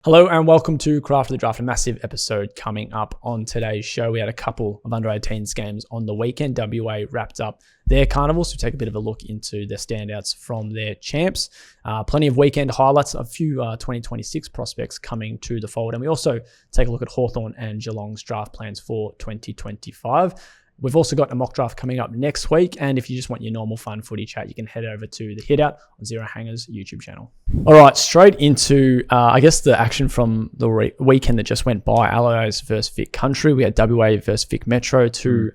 Hello and welcome to Craft of the Draft, a massive episode coming up on today's show. We had a couple of under-18s games on the weekend. WA wrapped up their carnival, so we take a bit of a look into the standouts from their champs. Plenty of weekend highlights, a few 2026 prospects coming to the fold, and we also take a look at Hawthorn and Geelong's draft plans for 2025. We've also got a mock draft coming up next week, and if you just want your normal fun footy chat, you can head over to the Hideout on Zero Hangers YouTube channel. All right, straight into, the action from the weekend that just went by. Allies versus Vic Country. We had WA versus Vic Metro, two,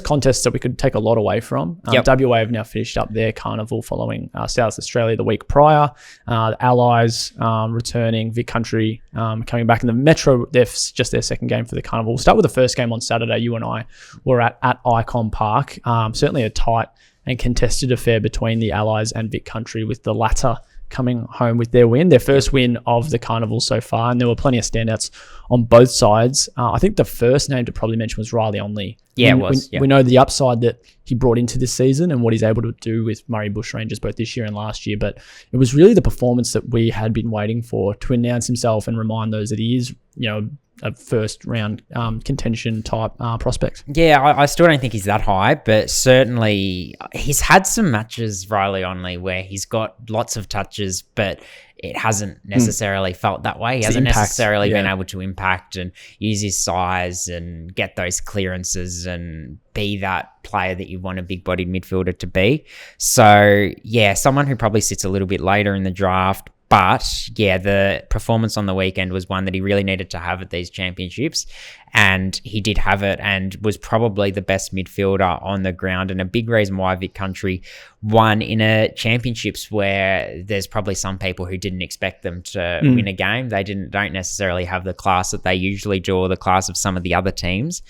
contests that we could take a lot away from. WA have now finished up their carnival following South Australia the week prior. The Allies returning, Vic Country coming back. And the Metro, just their second game for the carnival. We'll start with the first game on Saturday. You and I were at Icon Park. Certainly a tight and contested affair between the Allies and Vic Country, with the latter coming home with their win, their first win of the carnival so far. And there were plenty of standouts on both sides. I think the first name to probably mention was Riley Onley. Yeah, it was. We know the upside that he brought into this season and what he's able to do with Murray Bushrangers both this year and last year. But it was really the performance that we had been waiting for, to announce himself and remind those that he is, a first round contention type prospect. Yeah, I still don't think he's that high, but certainly he's had some matches, Riley Onley, where he's got lots of touches, but it hasn't necessarily felt that way. He hasn't necessarily been able to impact and use his size and get those clearances and be that player that you want a big-bodied midfielder to be. So, yeah, someone who probably sits a little bit later in the draft. But yeah, the performance on the weekend was one that he really needed to have at these championships, and he did have it and was probably the best midfielder on the ground, and a big reason why Vic Country won in a championships where there's probably some people who didn't expect them to win a game. They don't necessarily have the class that they usually do, or the class of some of the other teams.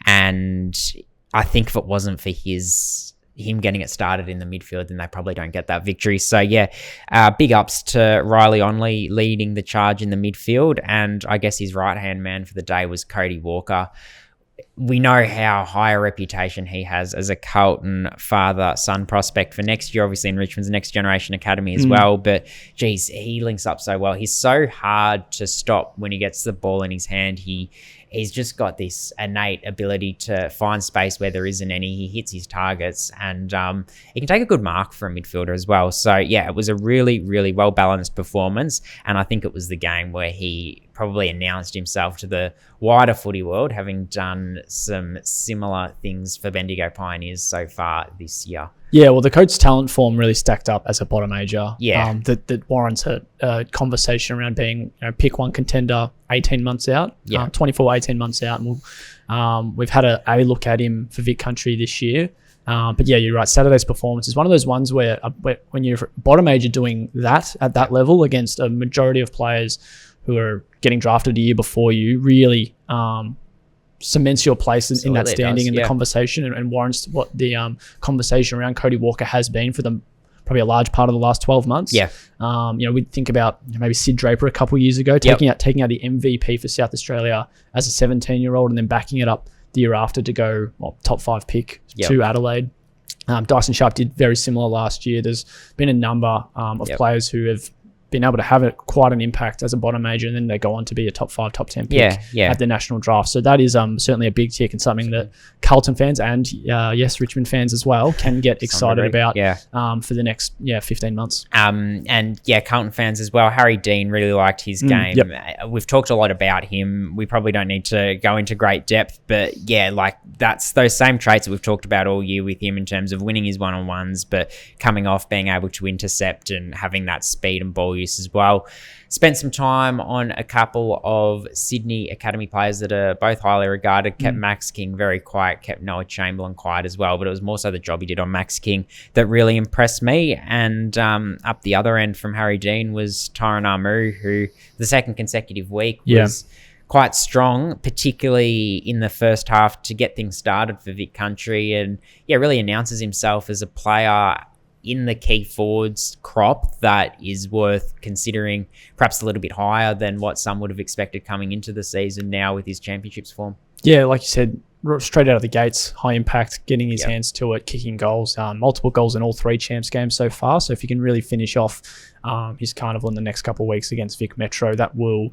And I think if it wasn't for him getting it started in the midfield, then they probably don't get that victory. So yeah, big ups to Riley Onley leading the charge in the midfield. And I guess his right-hand man for the day was Cody Walker. We know how high a reputation he has as a Carlton father-son prospect for next year, obviously in Richmond's Next Generation Academy as well. But geez, he links up so well. He's so hard to stop when he gets the ball in his hand. He's just got this innate ability to find space where there isn't any. He hits his targets, and he can take a good mark for a midfielder as well. So yeah, it was a really, really well-balanced performance, and I think it was the game where he probably announced himself to the wider footy world, having done some similar things for Bendigo Pioneers so far this year. Yeah, well, the coach's talent form really stacked up as a bottom major. Yeah. That warrants a conversation around being, pick one contender 18 months out. 18 months out. And we've had a look at him for Vic Country this year. But yeah, you're right. Saturday's performance is one of those ones where when you're bottom major doing that at that level against a majority of players who are getting drafted a year before you, really cements your place in that standing in the conversation, and warrants what the conversation around Cody Walker has been for them probably a large part of the last 12 months. Yeah. We think about maybe Sid Draper a couple of years ago, taking out the MVP for South Australia as a 17-year-old and then backing it up the year after to go top 5 pick to Adelaide. Dyson Sharp did very similar last year. There's been a number of players who have been able to have quite an impact as a bottom major, and then they go on to be a top 5, top 10 pick at the national draft. So that is certainly a big tick, and something that Carlton fans and Richmond fans as well can get excited about for the next 15 months. And Carlton fans as well. Harry Dean really liked his game. We've talked a lot about him. We probably don't need to go into great depth, but that's those same traits that we've talked about all year with him in terms of winning his one-on-ones, but coming off, being able to intercept and having that speed and ball use as well. Spent some time on a couple of Sydney Academy players that are both highly regarded. Kept Max King very quiet, kept Noah Chamberlain quiet as well, but it was more so the job he did on Max King that really impressed me. And up the other end from Harry Dean was Tyron Armour, who the second consecutive week was quite strong, particularly in the first half to get things started for Vic Country, and really announces himself as a player in the key forwards crop that is worth considering, perhaps a little bit higher than what some would have expected coming into the season now with his championships form. Yeah, like you said, straight out of the gates, high impact, getting his hands to it, kicking goals, multiple goals in all 3 champs games so far. So if he can really finish off his carnival in the next couple of weeks against Vic Metro, that will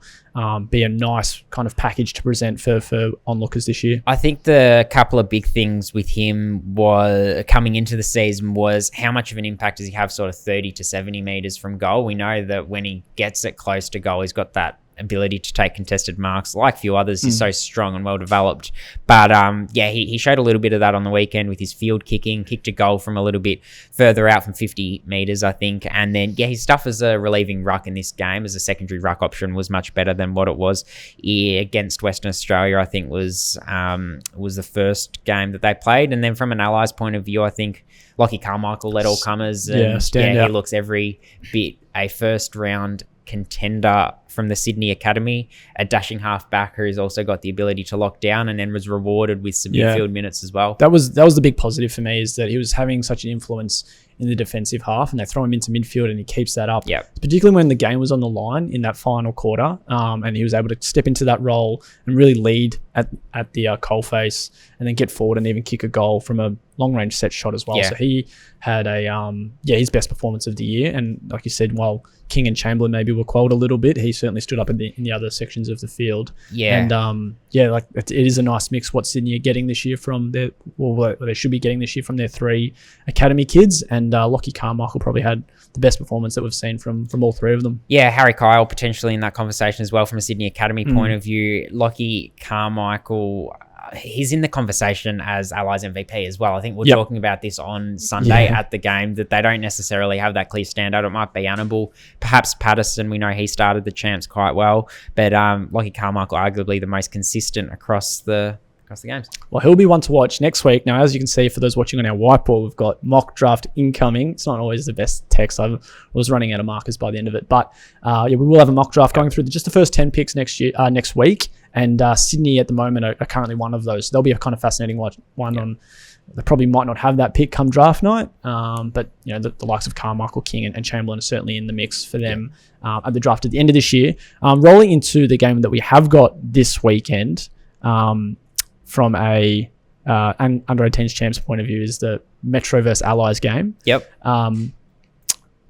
be a nice kind of package to present for onlookers this year. I think the couple of big things with him was coming into the season was how much of an impact does he have sort of 30 to 70 metres from goal. We know that when he gets it close to goal, he's got that ability to take contested marks like few others. He's so strong and well developed, but he showed a little bit of that on the weekend with his field kicking, kicked a goal from a little bit further out from 50 metres, I think. And then his stuff as a relieving ruck in this game as a secondary ruck option was much better than what it was against Western Australia. I think was the first game that they played. And then from an Allies point of view, I think Lockie Carmichael led all comers, and he looks every bit a first round contender from the Sydney Academy, a dashing half-back who's also got the ability to lock down, and then was rewarded with some midfield minutes as well. That was the big positive for me, is that he was having such an influence in the defensive half, and they throw him into midfield and he keeps that up. Particularly when the game was on the line in that final quarter, and he was able to step into that role and really lead at the coalface, and then get forward and even kick a goal from a long-range set shot as well. So he had his best performance of the year, and like you said, while King and Chamberlain maybe were quelled a little bit, he certainly stood up in the other sections of the field. And it is a nice mix what Sydney are getting this year from their, or they should be getting this year from their 3 academy kids, and Lockie Carmichael probably had the best performance that we've seen from all 3 of them. Harry Kyle potentially in that conversation as well from a Sydney Academy point of view. Lockie Carmichael, he's in the conversation as Allies MVP as well. I think we're talking about this on Sunday at the game, that they don't necessarily have that clear standout. It might be Annabelle, perhaps Patterson. We know he started the champs quite well, but Lockie Carmichael arguably the most consistent across the games. Well, he'll be one to watch next week. Now, as you can see, for those watching on our whiteboard, we've got mock draft incoming. It's not always the best text. I was running out of markers by the end of it, but we will have a mock draft going through just the first 10 picks next week. And Sydney at the moment are currently one of those. So they'll be a kind of fascinating one. They probably might not have that pick come draft night, but the likes of Carmichael, King, and Chamberlain are certainly in the mix for them at the draft at the end of this year. Rolling into the game that we have got this weekend, from a under-18s champs point of view, is the Metro versus Allies game.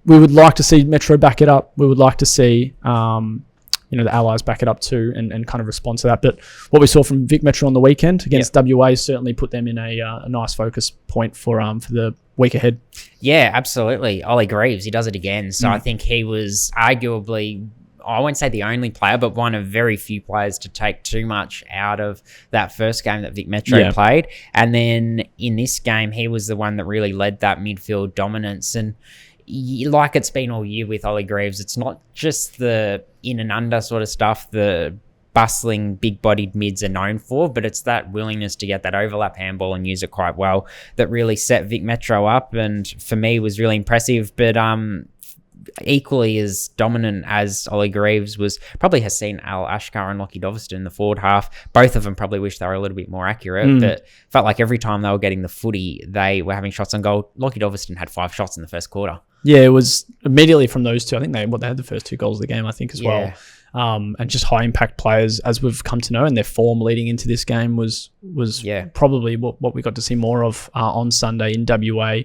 We would like to see Metro back it up. We would like to see the Allies back it up too, and kind of respond to that. But what we saw from Vic Metro on the weekend against WA certainly put them in a nice focus point for the week ahead. Yeah, absolutely. Ollie Greaves, he does it again. So I think he was arguably, I won't say the only player, but one of very few players to take too much out of that first game that Vic Metro played. And then in this game, he was the one that really led that midfield dominance. And like it's been all year with Ollie Greaves, it's not just the in and under sort of stuff the bustling, big-bodied mids are known for, but it's that willingness to get that overlap handball and use it quite well that really set Vic Metro up, and for me was really impressive. But equally as dominant as Ollie Greaves was probably Hussein Al-Ashkar and Lockie Doveston in the forward half. Both of them probably wish they were a little bit more accurate, but felt like every time they were getting the footy, they were having shots on goal. Lockie Doveston had 5 shots in the first quarter. Yeah, it was immediately from those two. I think they had the first 2 goals of the game, I think, as well. And just high impact players, as we've come to know, and their form leading into this game was probably what we got to see more of on Sunday in WA.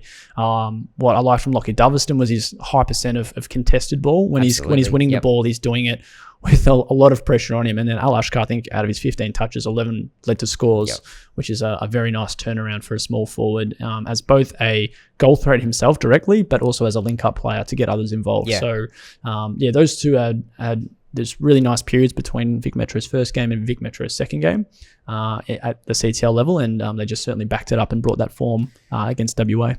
What I liked from Lockie Doveston was his high percent of contested ball. When he's winning the ball, he's doing it with a lot of pressure on him. And then Al-Ashkar, I think out of his 15 touches, 11 led to scores, which is a very nice turnaround for a small forward, as both a goal threat himself directly, but also as a link-up player to get others involved. So, those two had there's really nice periods between Vic Metro's first game and Vic Metro's second game at the CTL level, and they just certainly backed it up and brought that form against WA.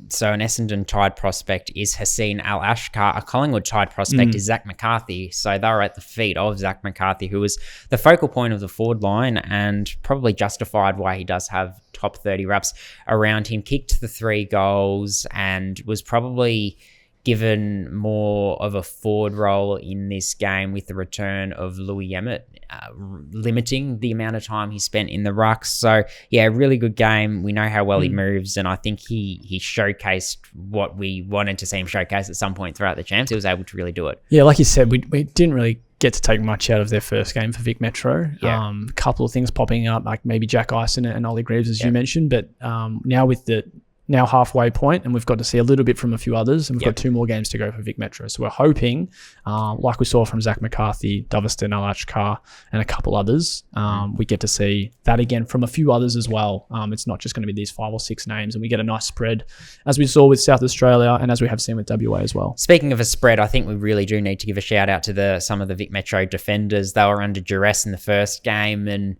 So an Essendon Tide prospect is Hussein Al-Ashkar. A Collingwood Tide prospect is Zach McCarthy. So they were at the feet of Zach McCarthy, who was the focal point of the forward line and probably justified why he does have top 30 reps around him. Kicked the 3 goals and was probably given more of a forward role in this game with the return of Louis Emmett, limiting the amount of time he spent in the rucks. So, really good game. We know how well he moves, and I think he showcased what we wanted to see him showcase at some point throughout the champs. He was able to really do it. Yeah, like you said, we didn't really get to take much out of their first game for Vic Metro. A couple of things popping up, like maybe Jack Ison and Ollie Greaves, as you mentioned, but now with the halfway point, and we've got to see a little bit from a few others, and we've got 2 more games to go for Vic Metro. So we're hoping, like we saw from Zach McCarthy, Doveston, Alachkar, and a couple others, we get to see that again from a few others as well. It's not just going to be these 5 or 6 names, and we get a nice spread, as we saw with South Australia and as we have seen with WA as well. Speaking of a spread, I think we really do need to give a shout out to some of the Vic Metro defenders. They were under duress in the first game, and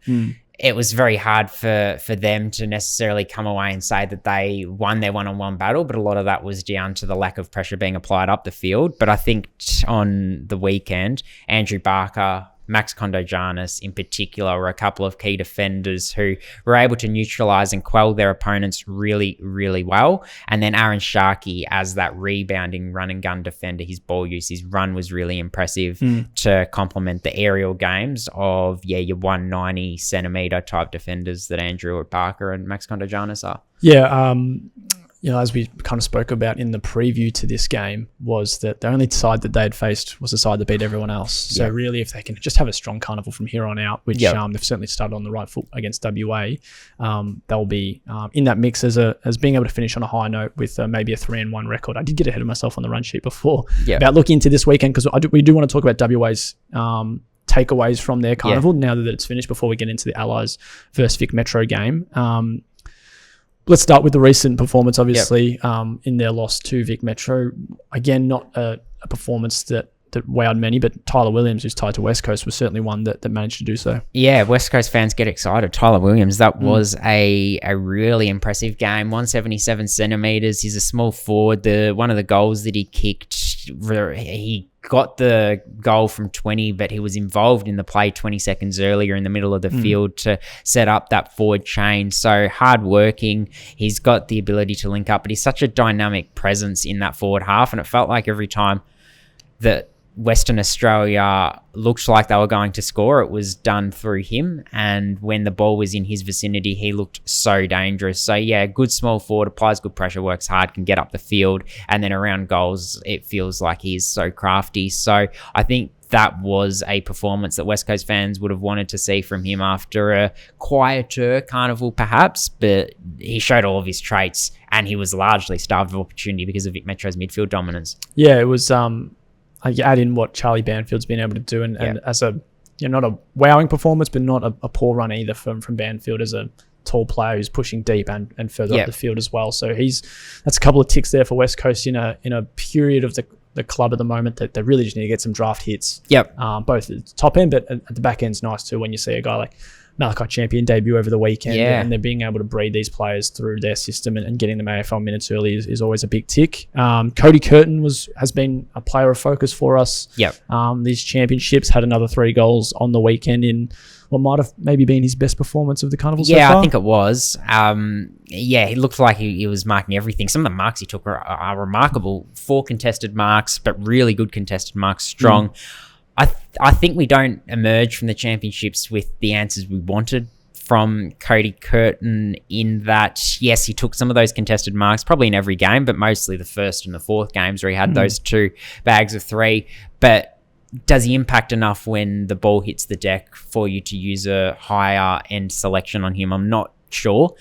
it was very hard for them to necessarily come away and say that they won their one-on-one battle, but a lot of that was down to the lack of pressure being applied up the field. But I think on the weekend, Andrew Barker, Max Kondogiannis in particular were a couple of key defenders who were able to neutralise and quell their opponents really, really well. And then Aaron Sharkey as that rebounding run and gun defender, his ball use, his run was really impressive to complement the aerial games of, your 190 centimetre type defenders that Andrew Barker and Max Kondogiannis are. Yeah, as we kind of spoke about in the preview to this game, was that the only side that they had faced was the side that beat everyone else. So really, if they can just have a strong carnival from here on out, which they've certainly started on the right foot against WA, they'll be in that mix as being able to finish on a high note with maybe a 3-1 record. I did get ahead of myself on the run sheet before about looking into this weekend, because we do want to talk about WA's takeaways from their carnival now that it's finished, before we get into the Allies versus Vic Metro game. Let's start with the recent performance, obviously, in their loss to Vic Metro. Again, not a performance that wowed many, but Tyler Williams, who's tied to West Coast, was certainly one that managed to do so. Yeah, West Coast fans get excited. Tyler Williams, that was a really impressive game. 177 centimetres. He's a small forward. One of the goals that he kicked, he got the goal from 20, but he was involved in the play 20 seconds earlier in the middle of the field to set up that forward chain. So hard-working. He's got the ability to link up, but he's such a dynamic presence in that forward half, and it felt like every time that Western Australia looked like they were going to score, it was done through him, and when the ball was in his vicinity, he looked so dangerous. So good small forward, applies good pressure, works hard, can get up the field, and then around goals, it feels like he's so crafty. So I think that was a performance that West Coast fans would have wanted to see from him after a quieter carnival perhaps, but he showed all of his traits, and he was largely starved of opportunity because of Vic Metro's midfield dominance. Yeah, it was you add in what Charlie Banfield's been able to do, and as a not a wowing performance, but not a poor run either from Banfield as a tall player who's pushing deep and further up the field as well. So that's a couple of ticks there for West Coast in a period of the club at the moment that they really just need to get some draft hits. Both at the top end, but at the back end's nice too when you see a guy like Malachi Champion debut over the weekend, and they're being able to breed these players through their system and getting them AFL minutes early is always a big tick. Cody Curtin has been a player of focus for us. These championships, had another 3 goals on the weekend in what might have maybe been his best performance of the carnival so far. I think it was. He looked like he was marking everything. Some of the marks he took are remarkable. 4 contested marks, but really good contested marks, strong. I think we don't emerge from the championships with the answers we wanted from Cody Curtin, in that, yes, he took some of those contested marks, probably in every game, but mostly the first and the fourth games where he had those 2 bags of 3. But does he impact enough when the ball hits the deck for you to use a higher end selection on him? I'm not sure.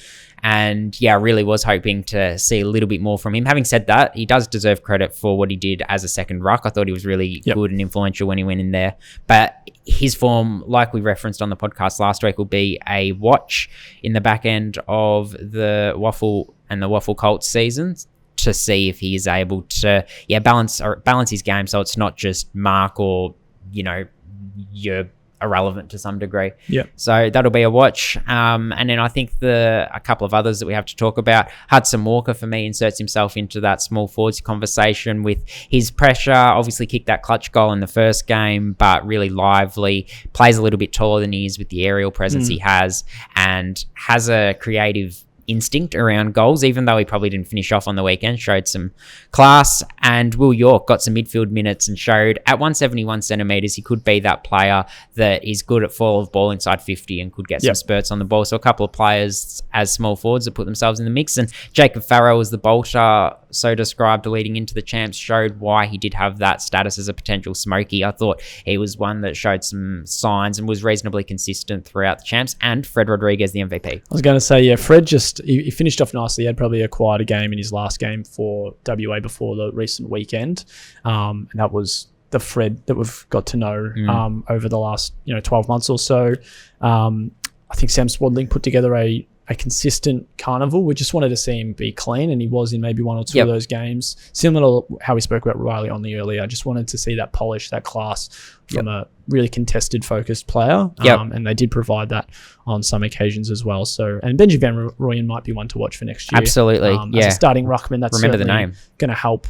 And I really was hoping to see a little bit more from him. Having said that, he does deserve credit for what he did as a second ruck. I thought he was really good and influential when he went in there. But his form, like we referenced on the podcast last week, will be a watch in the back end of the Waffle and the Waffle Colts seasons, to see if he is able to balance his game, so it's not just mark or you're irrelevant to some degree. So that'll be a watch. And then I think a couple of others that we have to talk about. Hudson Walker, for me, inserts himself into that small forwards conversation with his pressure. Obviously kicked that clutch goal in the first game, but really lively. Plays a little bit taller than he is with the aerial presence he has, and has a creative instinct around goals, even though he probably didn't finish off on the weekend, showed some class. And Will York got some midfield minutes and showed at 171 centimetres he could be that player that is good at fall of ball inside 50 and could get some spurts on the ball. So a couple of players as small forwards that put themselves in the mix. And Jacob Farrell as the bolter, so described leading into the champs, showed why he did have that status as a potential smoky. I thought he was one that showed some signs and was reasonably consistent throughout the champs. And Fred Rodriguez, the MVP. I was going to say, yeah, Fred he finished off nicely. He had probably a quieter game in his last game for WA before the recent weekend. And that was the Fred that we've got to know over the last 12 months or so. I think Sam Swadling put together a consistent carnival. We just wanted to see him be clean, and he was in maybe one or two of those games. Similar to how we spoke about Riley Onley earlier, I just wanted to see that polish, that class from a really contested, focused player. And they did provide that on some occasions as well. So, and Benji Van Rooyen might be one to watch for next year. Absolutely. As a starting ruckman, that's remember the name going to help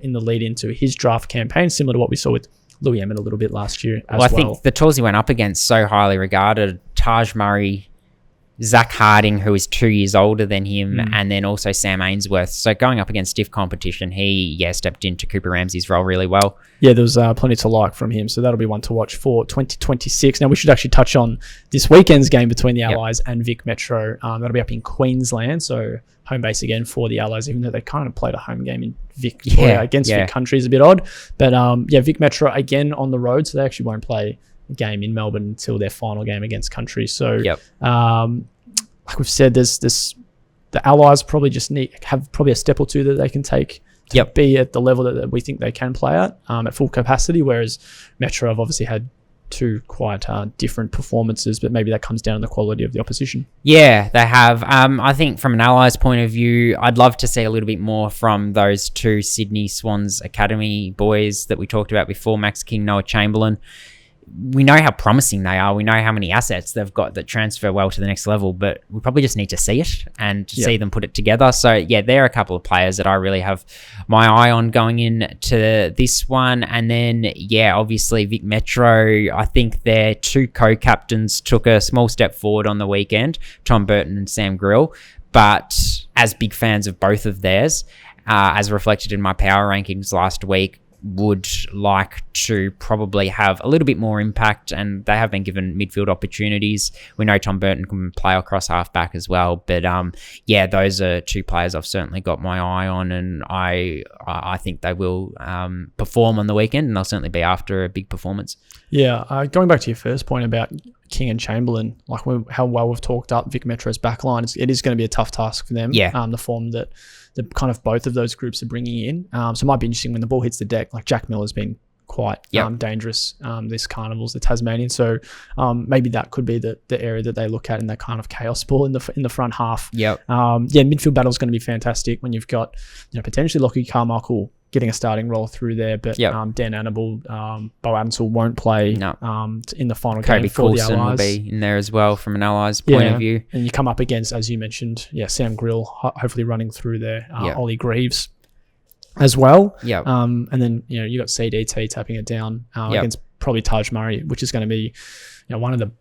in the lead into his draft campaign, similar to what we saw with Louis Emmett a little bit last year as well. I think the tools he went up against, so highly regarded, Taj Murray, Zach Harding, who is 2 years older than him, and then also Sam Ainsworth. So going up against stiff competition, he stepped into Cooper Ramsey's role really well. Yeah, there was plenty to like from him. So that'll be one to watch for 2026. Now we should actually touch on this weekend's game between the Allies and Vic Metro. That'll be up in Queensland. So home base again for the Allies, even though they kind of played a home game in Victoria against Vic Country is a bit odd. But Vic Metro again on the road. So they actually won't play game in Melbourne until their final game against Country. So like we've said, there's the Allies probably just have probably a step or two that they can take to be at the level that we think they can play at full capacity, whereas Metro have obviously had two quite different performances, but maybe that comes down to the quality of the opposition. Yeah, they have. I think from an Allies point of view, I'd love to see a little bit more from those two Sydney Swans Academy boys that we talked about before, Max King, Noah Chamberlain. We know how promising they are. We know how many assets they've got that transfer well to the next level, but we probably just need to see it and see them put it together. So they're a couple of players that I really have my eye on going into this one. And then, obviously Vic Metro, I think their two co-captains took a small step forward on the weekend, Tom Burton and Sam Grill. But as big fans of both of theirs, as reflected in my power rankings last week, would like to probably have a little bit more impact, and they have been given midfield opportunities. We know Tom Burton can play across halfback as well, but those are two players I've certainly got my eye on, and I think they will perform on the weekend, and they'll certainly be after a big performance. Going back to your first point about King and Chamberlain, like how well we've talked up Vic Metro's backline, it is going to be a tough task for them. The form that the kind of both of those groups are bringing in. So it might be interesting when the ball hits the deck. Like Jack Miller's been quite dangerous this carnivals, the Tasmanian. So maybe that could be the area that they look at in that kind of chaos ball in the front half. Midfield battle is going to be fantastic when you've got potentially Lockie Carmichael getting a starting role through there, but Dan Annable, Bo Adamsall won't play in the final game for the Allies. Will be in there as well from an Allies point of view. And you come up against, as you mentioned, Sam Grill, hopefully running through there, Ollie Greaves as well. And then you got CDT tapping it down against probably Taj Murray, which is going to be one of the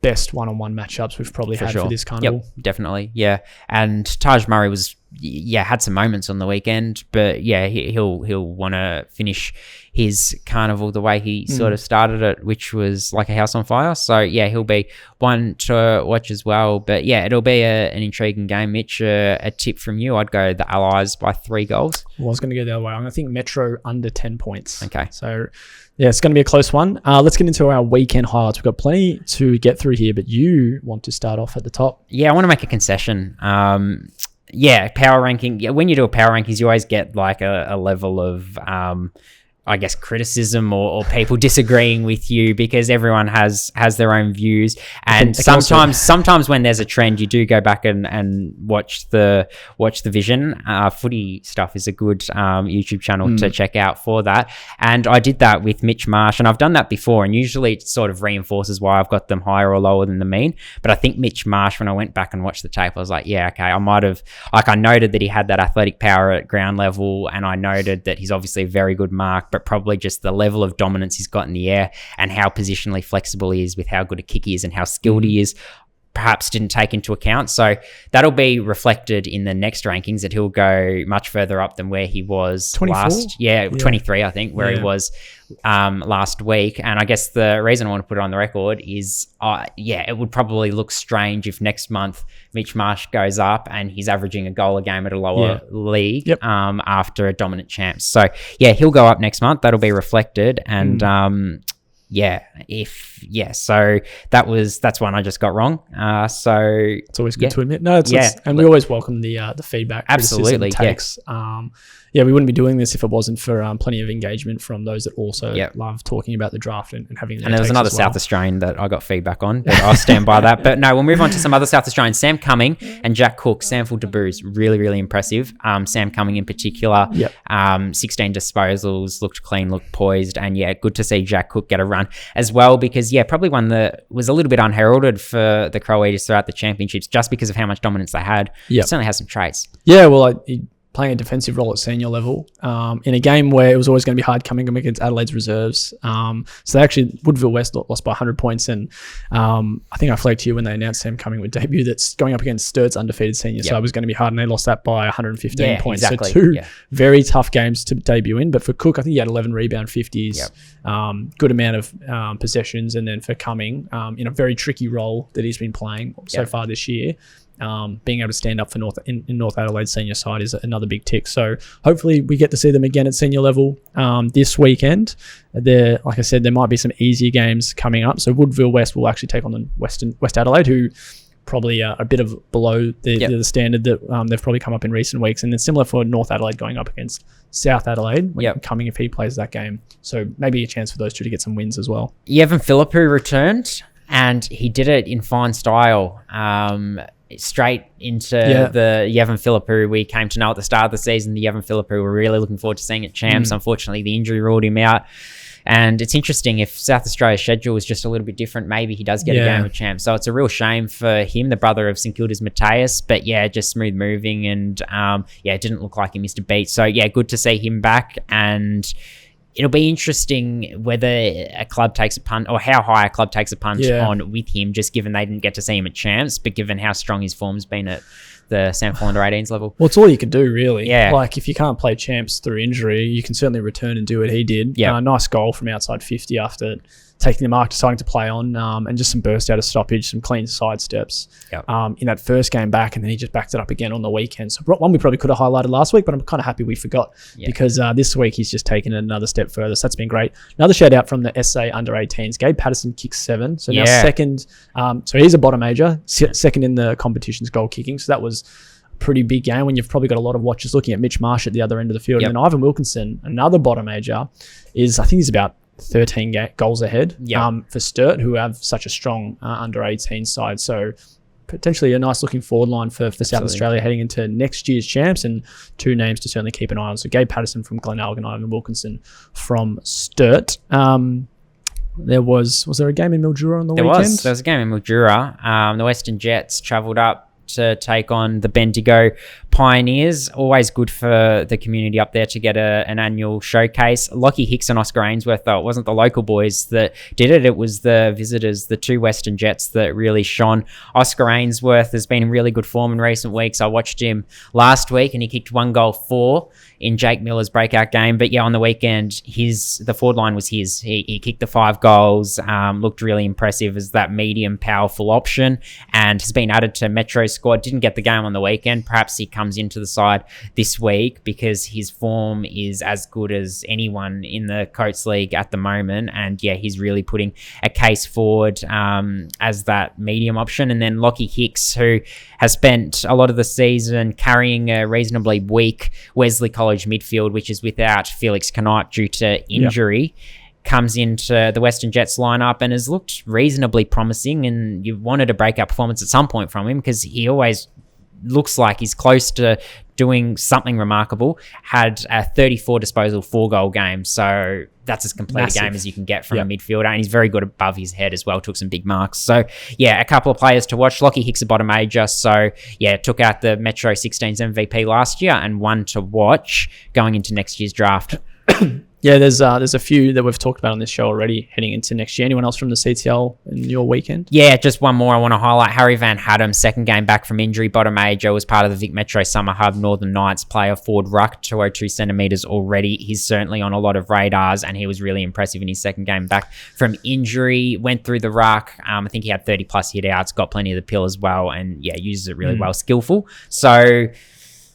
best one-on-one matchups we've probably had for this carnival. Definitely. And Taj Murray was had some moments on the weekend, but he'll want to finish his carnival the way he sort of started it, which was like a house on fire. So he'll be one to watch as well. But it'll be an intriguing game. Mitch, a tip from you? I'd go the Allies by 3 goals. Well, I was going to go the other way. I'm going to think Metro under 10 points. Okay. So it's going to be a close one. Let's get into our weekend highlights. We've got plenty to get through here, but you want to start off at the top. I want to make a concession. Power ranking. When you do a power rankings, you always get like a level of, criticism or people disagreeing with you because everyone has their own views. And sometimes when there's a trend, you do go back and watch the vision. Footy stuff is a good YouTube channel to check out for that. And I did that with Mitch Marsh, and I've done that before, and usually it sort of reinforces why I've got them higher or lower than the mean. But I think Mitch Marsh, when I went back and watched the tape, I was like, I might have, I noted that he had that athletic power at ground level, and I noted that he's obviously a very good mark, but probably just the level of dominance he's got in the air and how positionally flexible he is with how good a kick he is and how skilled he is. perhaps didn't take into account. So that'll be reflected in the next rankings, that he'll go much further up than where he was 24? last. Yeah, 23, I think, where he was last week. And I guess the reason I want to put it on the record is, it would probably look strange if next month Mitch Marsh goes up and he's averaging a goal a game at a lower league after a dominant champ. So yeah, he'll go up next month. That'll be reflected. And so that's one I just got wrong. So it's always good to admit. No, and we always welcome the feedback, absolutely, takes. We wouldn't be doing this if it wasn't for plenty of engagement from those that also love talking about the draft and having their And there was another South Australian that I got feedback on, but I'll stand by that. But no, we'll move on to some other South Australians. Sam Cumming and Jack Cook, sample debuts, really, really impressive. Sam Cumming in particular, 16 disposals, looked clean, looked poised, and good to see Jack Cook get a run as well, because probably one that was a little bit unheralded for the Crow Eaters throughout the championships, just because of how much dominance they had. It certainly has some traits. Yeah, well, playing a defensive role at senior level in a game where it was always going to be hard coming up against Adelaide's reserves. So they actually, Woodville West lost by 100 points. And I think I flagged to you when they announced Sam Cumming would debut that's going up against Sturt's undefeated senior side was going to be hard, and they lost that by 115 points. Exactly. So two very tough games to debut in. But for Cook, I think he had 11 rebound 50s, good amount of possessions. And then for Cumming, in a very tricky role that he's been playing so far this year, being able to stand up for North Adelaide senior side is another big tick. So hopefully we get to see them again at senior level this weekend. Like I said, there might be some easier games coming up. So Woodville West will actually take on the West Adelaide, who probably are a bit of below the standard that they've probably come up in recent weeks. And then similar for North Adelaide going up against South Adelaide, Cumming if he plays that game. So maybe a chance for those two to get some wins as well. Yevon Philippou returned, and he did it in fine style. Straight into the Yevon Philippou we came to know at the start of the season. The Yevon Philippou we're really looking forward to seeing at champs. Unfortunately, the injury ruled him out. And it's interesting, if South Australia's schedule was just a little bit different, maybe he does get a game of champs. So it's a real shame for him, the brother of St Kilda's Mateus. But just smooth moving, and it didn't look like he missed a beat. So good to see him back. And it'll be interesting whether a club takes a punt, or how high a club takes a punt on with him, just given they didn't get to see him at champs, but given how strong his form's been at the SANFL under 18s level. Well, it's all you can do, really. Like, if you can't play champs through injury, you can certainly return and do what he did. Nice goal from outside 50 after taking the mark, deciding to play on, and just some burst out of stoppage, some clean side steps in that first game back, and then he just backed it up again on the weekend. So one we probably could have highlighted last week, but I'm kind of happy we forgot because this week he's just taken it another step further. So that's been great. Another shout out from the SA under 18s. Gabe Patterson kicks 7. So now second. So he's a bottom major, second in the competition's goal kicking. So that was a pretty big game when you've probably got a lot of watchers looking at Mitch Marsh at the other end of the field. And then Ivan Wilkinson, another bottom major, I think he's about 13 goals ahead for Sturt, who have such a strong under 18 side. So potentially a nice looking forward line for South Australia heading into next year's champs, and two names to certainly keep an eye on. So Gabe Patterson from Glenelg and Ivan Wilkinson from Sturt. Was there a game in Mildura on the weekend? There was a game in Mildura. The Western Jets travelled up to take on the Bendigo Pioneers. Always good for the community up there to get an annual showcase. Lockie Hicks and Oscar Ainsworth, though, it wasn't the local boys that did it. It was the visitors, the two Western Jets, that really shone. Oscar Ainsworth has been in really good form in recent weeks. I watched him last week and he kicked 1 goal 4 in Jake Miller's breakout game. But on the weekend, the forward line was his. He kicked the 5 goals, looked really impressive as that medium, powerful option, and has been added to Metro's squad. Didn't get the game on the weekend. Perhaps he comes into the side this week because his form is as good as anyone in the Coates League at the moment. And he's really putting a case forward as that medium option. And then Lockie Hicks, who has spent a lot of the season carrying a reasonably weak Wesley College midfield, which is without Felix Knight due to injury. Comes into the Western Jets lineup and has looked reasonably promising, and you wanted a breakout performance at some point from him because he always looks like he's close to doing something remarkable. Had a 34 disposal 4-goal game, so that's as complete a game as you can get from a midfielder, and he's very good above his head as well. Took some big marks. So a couple of players to watch. Lockie Hicks, a bottom major, so took out the Metro 16s MVP last year, and one to watch going into next year's draft. Yeah, there's a few that we've talked about on this show already heading into next year. Anyone else from the CTL in your weekend? Yeah, just one more I want to highlight. Harry Van Haddam, second game back from injury, bottom major, was part of the Vic Metro Summer Hub Northern Knights player forward ruck, 202 centimetres already. He's certainly on a lot of radars, and he was really impressive in his second game back from injury. Went through the ruck. I think he had 30 plus hit outs, got plenty of the pill as well, and yeah, uses it really well, skillful. So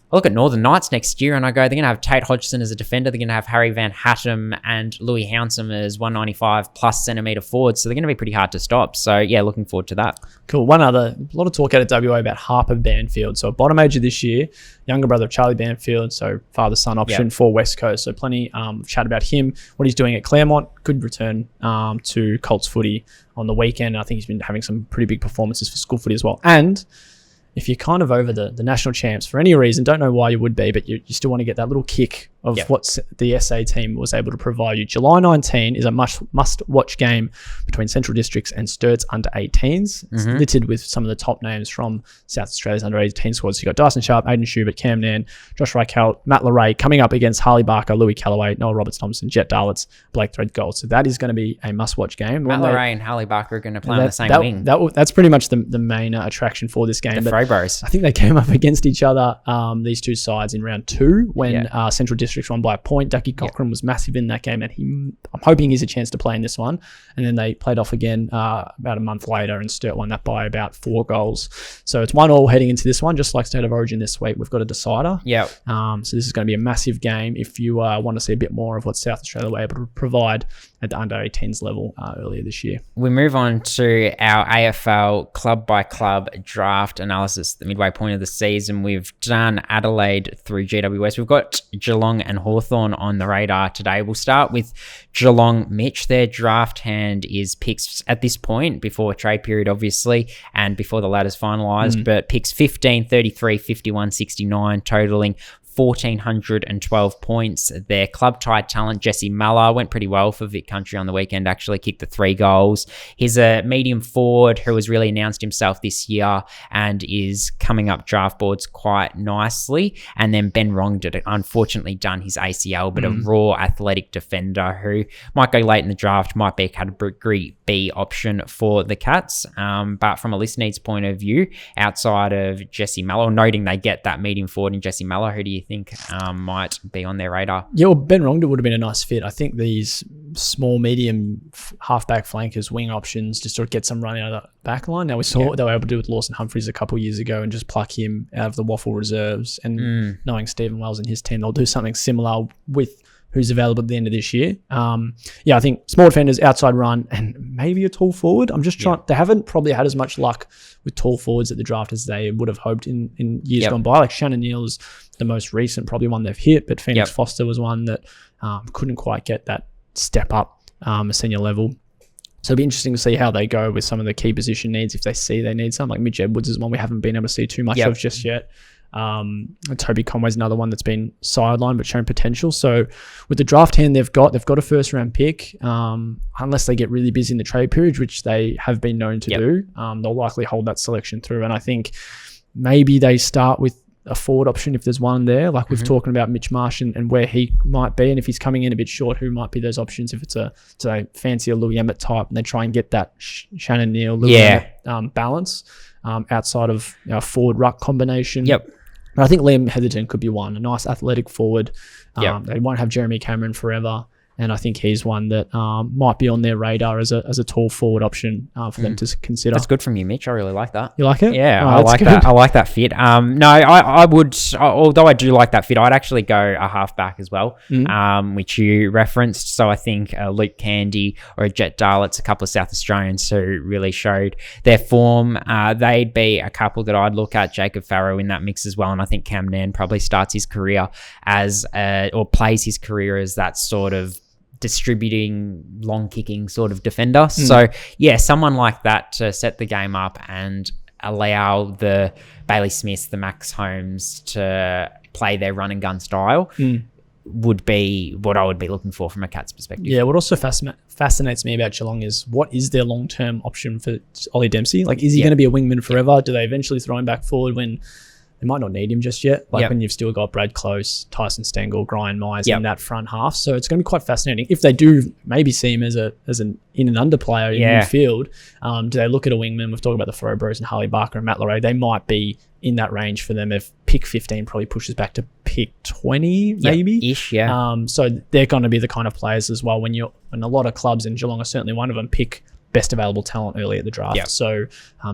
I look at Northern Knights next year and I go, they're going to have Tate Hodgson as a defender. They're going to have Harry Van Hattem and Louis Hounsome as 195 plus centimetre forwards. So they're going to be pretty hard to stop. So yeah, looking forward to that. Cool. A lot of talk out at WA about Harper Banfield. So a bottom major this year, younger brother of Charlie Banfield. So father-son option for West Coast. So plenty chat about him, what he's doing at Claremont. Good return to Colts footy on the weekend. I think he's been having some pretty big performances for school footy as well. And if you're kind of over the national champs for any reason, don't know why you would be, but you still want to get that little kick of what the SA team was able to provide you. July 19 is a must-watch game between Central Districts and Sturt's under-18s. It's littered with some of the top names from South Australia's under-18 squads. So you've got Dyson Sharp, Aidan Schubert, Cam Nan, Josh Reichelt, Matt Leray coming up against Harley Barker, Louis Callaway, Noah Roberts-Thompson, Jet Darlitz, Blake Threadgold. So that is going to be a must-watch game. Matt Leray and Harley Barker are going to play on the same wing. That's pretty much the main attraction for this game. The Frobros. I think they came up against each other, these two sides, in round 2 when Central Districts won by a point. Ducky Cochran was massive in that game, and I'm hoping he's a chance to play in this one. And then they played off again about a month later, and Sturt won that by about 4 goals. So it's 1-1 heading into this one, just like State of Origin this week. We've got a decider. Yeah. So this is going to be a massive game if you want to see a bit more of what South Australia were able to provide at the under-18s level earlier this year. We move on to our AFL club-by-club draft analysis, the midway point of the season. We've done Adelaide through GWS. We've got Geelong and Hawthorn on the radar today. We'll start with Geelong. Mitch, their draft hand is picks at this point, before trade period obviously, and before the ladder's finalised, but picks 15, 33, 51, 69, totaling 1,412 points. Their club tied talent, Jesse Mallor, went pretty well for Vic Country on the weekend, actually kicked the 3 goals. He's a medium forward who has really announced himself this year and is coming up draft boards quite nicely. And then Ben Wrong did unfortunately done his ACL, but a raw athletic defender who might go late in the draft, might be a category B option for the Cats. But from a list needs point of view, outside of Jesse Mallor, noting they get that medium forward in Jesse Mallor, who do you think might be on their radar? Yeah, well, Ben Wrongda would have been a nice fit. I think these small, medium halfback flankers, wing options, just sort of get some run out of the back line. Now, we saw what they were able to do with Lawson Humphries a couple of years ago and just pluck him out of the Waffle reserves. And knowing Stephen Wells and his team, they'll do something similar with who's available at the end of this year. I think small defenders, outside run, and maybe a tall forward. I'm just trying. They haven't probably had as much luck with tall forwards at the draft as they would have hoped in years gone by. Like Shannon Neal is the most recent, probably one they've hit, but Phoenix Foster was one that couldn't quite get that step up a senior level. So it'll be interesting to see how they go with some of the key position needs, if they see they need some. Like Mitch Edwards is one we haven't been able to see too much of just yet. Toby Conway's another one that's been sidelined but shown potential. So with the draft hand they've got a first round pick. Unless they get really busy in the trade period, which they have been known to do, they'll likely hold that selection through. And I think maybe they start with a forward option if there's one there, like we've talking about Mitch Marsh and where he might be, and if he's coming in a bit short, who might be those options if it's a fancier Louis Emmett type, and they try and get that Shannon Neal Louis Emmett balance outside of forward ruck combination. But I think Liam Heatherton could be one, a nice athletic forward. They won't have Jeremy Cameron forever. And I think he's one that might be on their radar as a tall forward option for them to consider. That's good from you, Mitch. I really like that. You like it? Yeah, I like that. I like that fit. No, I would, although I do like that fit, I'd actually go a halfback as well, which you referenced. So I think Luke Candy or a Jet Darlitz, a couple of South Australians who really showed their form. They'd be a couple that I'd look at. Jacob Farrow in that mix as well. And I think Cam Nan probably starts his career or plays his career as that sort of distributing, long kicking sort of defender. So yeah, someone like that to set the game up and allow the Bailey Smiths, the Max Holmes to play their run and gun style would be what I would be looking for from a Cats perspective. Yeah, what also fascinates me about Geelong is what is their long-term option for Ollie Dempsey? Like, is he going to be a wingman forever? Do they eventually throw him back forward when they might not need him just yet. Like Yep. when you've still got Brad Close, Tyson Stengel, Brian Myers in that front half. So it's going to be quite fascinating. If they do maybe see him as an in and under player in midfield, do they look at a wingman? We've talked about the Frobros and Harley Barker and Matt Larray. They might be in that range for them. If pick 15 probably pushes back to pick 20 maybe. Ish, yeah. So they're going to be the kind of players as well when a lot of clubs, and Geelong are certainly one of them, pick best available talent early at the draft. Yep. So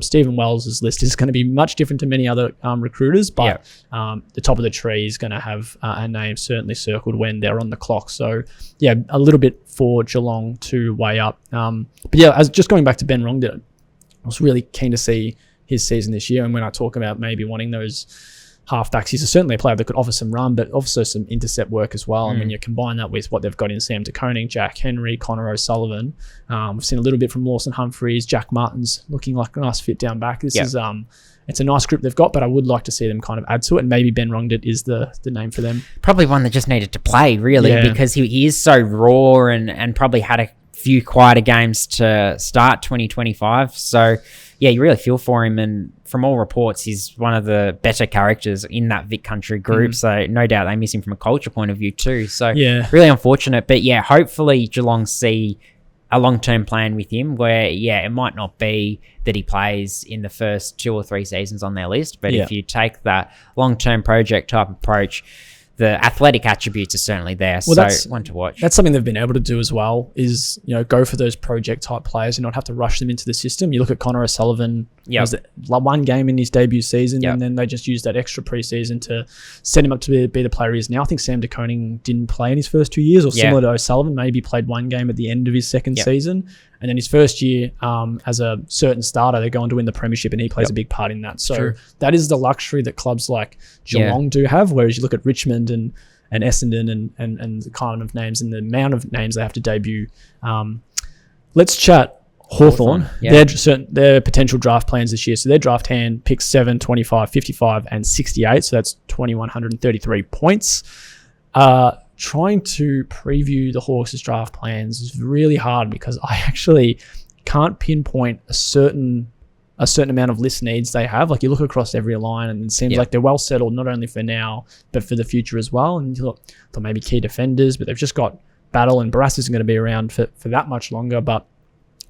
Stephen Wells' list is going to be much different to many other recruiters, but the top of the tree is going to have a name certainly circled when they're on the clock. So yeah, a little bit for Geelong to weigh up. But yeah, as just going back to Ben Rongda, I was really keen to see his season this year. And when I talk about maybe wanting those halfbacks, he's certainly a player that could offer some run, but also some intercept work as well. And when you combine that with what they've got in Sam de Koning, Jack Henry, Connor O'Sullivan, we've seen a little bit from Lawson Humphreys, Jack Martin's looking like a nice fit down back. This is it's a nice group they've got, but I would like to see them kind of add to it. And maybe Ben Rongda is the name for them. Probably one that just needed to play, really, because he is so raw and probably had a few quieter games to start 2025. So yeah, you really feel for him, and from all reports, he's one of the better characters in that Vic Country group. So no doubt they miss him from a culture point of view too. So really unfortunate, but yeah, hopefully Geelong see a long-term plan with him where, it might not be that he plays in the first 2 or 3 seasons on their list, but if you take that long-term project type approach, the athletic attributes are certainly there. Well, so that's one to watch. That's something they've been able to do as well, is, go for those project type players and not have to rush them into the system. You look at Connor O'Sullivan, was it one game in his debut season, and then they just used that extra preseason to set him up to be the player he is now. I think Sam de Koning didn't play in his first 2 years, or similar to O'Sullivan, maybe played one game at the end of his second season. And then his first year as a certain starter, they're going to win the premiership, and he plays a big part in that. So that is the luxury that clubs like Geelong do have, whereas you look at Richmond and Essendon and the kind of names and the amount of names they have to debut. Let's chat Hawthorn. Their potential draft plans this year. So their draft hand picks 7, 25, 55, and 68. So that's 2,133 points. Trying to preview the Hawks' draft plans is really hard because I actually can't pinpoint a certain amount of list needs they have. Like you look across every line and it seems like they're well settled, not only for now, but for the future as well. And you look, they're maybe key defenders, but they've just got Battle, and Barras isn't going to be around for that much longer, but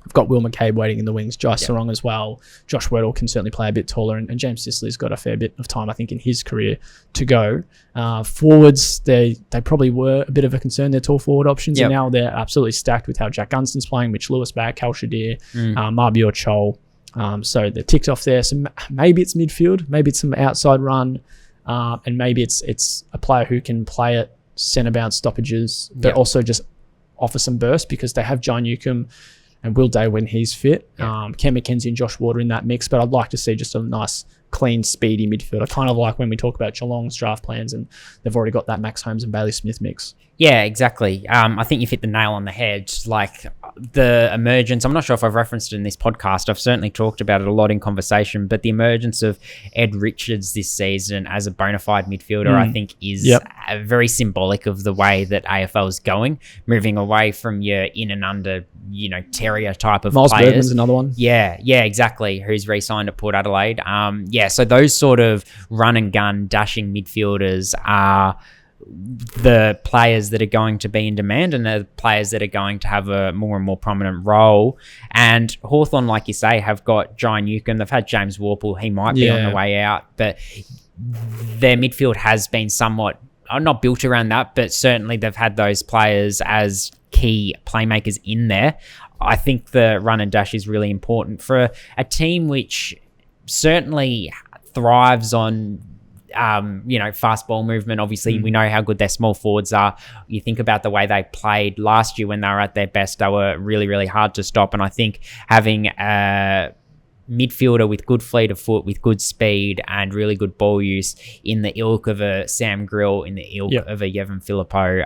I've got Will McCabe waiting in the wings, Jai Sarong as well. Josh Weddle can certainly play a bit taller, and James Sicilly's got a fair bit of time, I think, in his career to go. Forwards, they probably were a bit of a concern, their tall forward options, and now they're absolutely stacked with how Jack Gunston's playing, Mitch Lewis back, Cal Shadir, Marbior Chol. So they're ticked off there. So maybe it's midfield, maybe it's some outside run, and maybe it's a player who can play at centre bounce stoppages, but also just offer some burst, because they have John Newcomb and Will Day when he's fit. Ken McKenzie and Josh Water in that mix, but I'd like to see just a nice, clean, speedy midfield. I kind of like when we talk about Geelong's draft plans, and they've already got that Max Holmes and Bailey Smith mix. Yeah, exactly. I think you've hit the nail on the head. Like the emergence, I'm not sure if I've referenced it in this podcast. I've certainly talked about it a lot in conversation, but the emergence of Ed Richards this season as a bona fide midfielder, I think is very symbolic of the way that AFL is going, moving away from your in and under, terrier type of Miles players. Bergman's another one. Yeah, exactly. Who's re-signed at Port Adelaide. So those sort of run and gun dashing midfielders are the players that are going to be in demand, and the players that are going to have a more and more prominent role. And Hawthorn, like you say, have got Jai Newcomb. They've had James Warple. He might be on the way out, but their midfield has been somewhat not built around that, but certainly they've had those players as key playmakers in there. I think the run and dash is really important for a team which certainly thrives on fast ball movement. Obviously, we know how good their small forwards are. You think about the way they played last year when they were at their best, they were really, really hard to stop. And I think having a midfielder with good fleet of foot, with good speed and really good ball use in the ilk of a Sam Grill, in the ilk of a Yevon Filippo,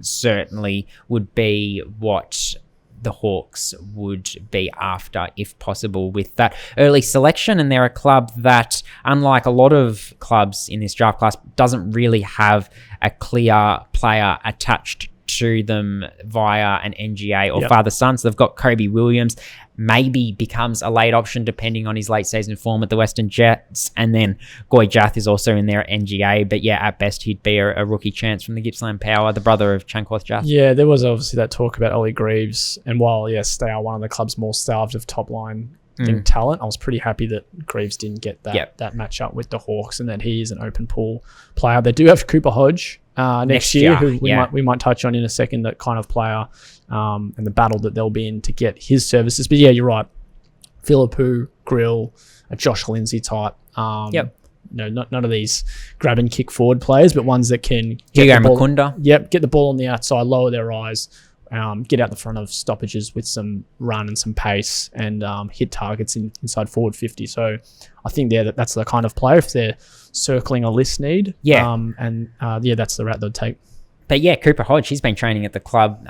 certainly would be what the Hawks would be after, if possible, with that early selection. And they're a club that, unlike a lot of clubs in this draft class, doesn't really have a clear player attached to them via an NGA or father-son. So they've got Kobe Williams, maybe becomes a late option depending on his late season form at the Western Jets. And then Goy Jath is also in there at NGA. But yeah, at best, he'd be a rookie chance from the Gippsland Power, the brother of Chanquoth Jath. Yeah, there was obviously that talk about Ollie Greaves. And while, yes, they are one of the clubs more starved of top-line talent, I was pretty happy that Greaves didn't get that matchup with the Hawks and that he is an open pool player. They do have Cooper Hodge next year, who we might touch on in a second, that kind of player and the battle that they'll be in to get his services. But yeah, you're right. Philippou, Grill, a Josh Lindsay type. None of these grab and kick forward players, but ones that can get the ball on the outside, lower their eyes, get out the front of stoppages with some run and some pace, and hit targets inside forward 50. So I think that's the kind of player if they're circling a list need. That's the route they'll take. But yeah, Cooper Hodge, he's been training at the club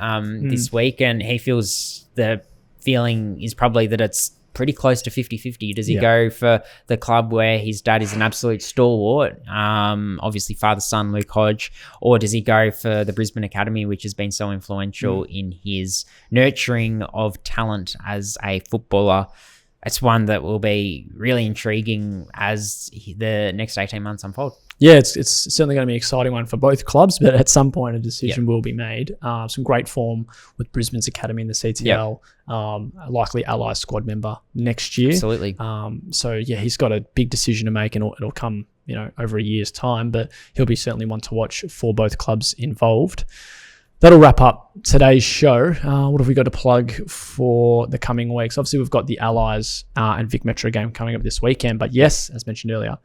this week, and he feels the feeling is probably that it's pretty close to 50-50. Does he go for the club where his dad is an absolute stalwart, obviously father-son Luke Hodge, or does he go for the Brisbane Academy, which has been so influential in his nurturing of talent as a footballer? It's one that will be really intriguing as the next 18 months unfold. Yeah, it's certainly going to be an exciting one for both clubs, but at some point a decision will be made. Some great form with Brisbane's Academy in the CTL, likely Allies squad member next year. Absolutely. So yeah, he's got a big decision to make, and it'll come over a year's time, but he'll be certainly one to watch for both clubs involved. That'll wrap up today's show. What have we got to plug for the coming weeks? Obviously, we've got the Allies and Vic Metro game coming up this weekend. But yes, as mentioned earlier,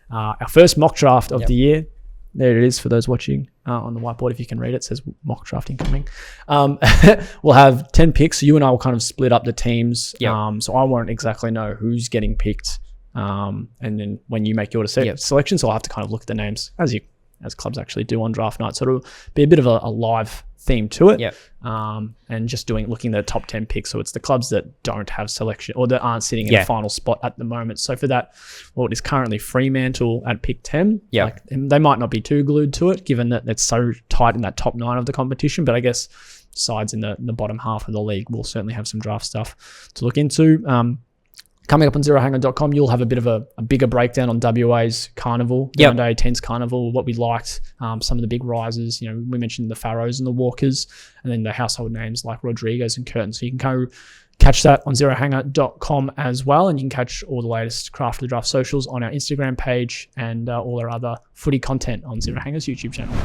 our first mock draft of the year. There it is for those watching on the whiteboard. If you can read it, says mock draft incoming. We'll have 10 picks. So you and I will kind of split up the teams. So I won't exactly know who's getting picked. And then when you make your selection, so I'll have to kind of look at the names as clubs actually do on draft night. So it'll be a bit of a live theme to it. And just looking at the top 10 picks. So it's the clubs that don't have selection or that aren't sitting in a final spot at the moment. So for that, it is currently Fremantle at pick 10. They might not be too glued to it, given that it's so tight in that top 9 of the competition. But I guess sides in the bottom half of the league will certainly have some draft stuff to look into. Coming up on zerohanger.com, you'll have a bit of a bigger breakdown on WA's carnival, the under 18s carnival, what we liked, some of the big risers. We mentioned the Pharaohs and the Walkers, and then the household names like Rodriguez and Curtin. So you can go catch that on zerohanger.com as well, and you can catch all the latest Craft of the Draft socials on our Instagram page and all our other footy content on Zero Hanger's YouTube channel.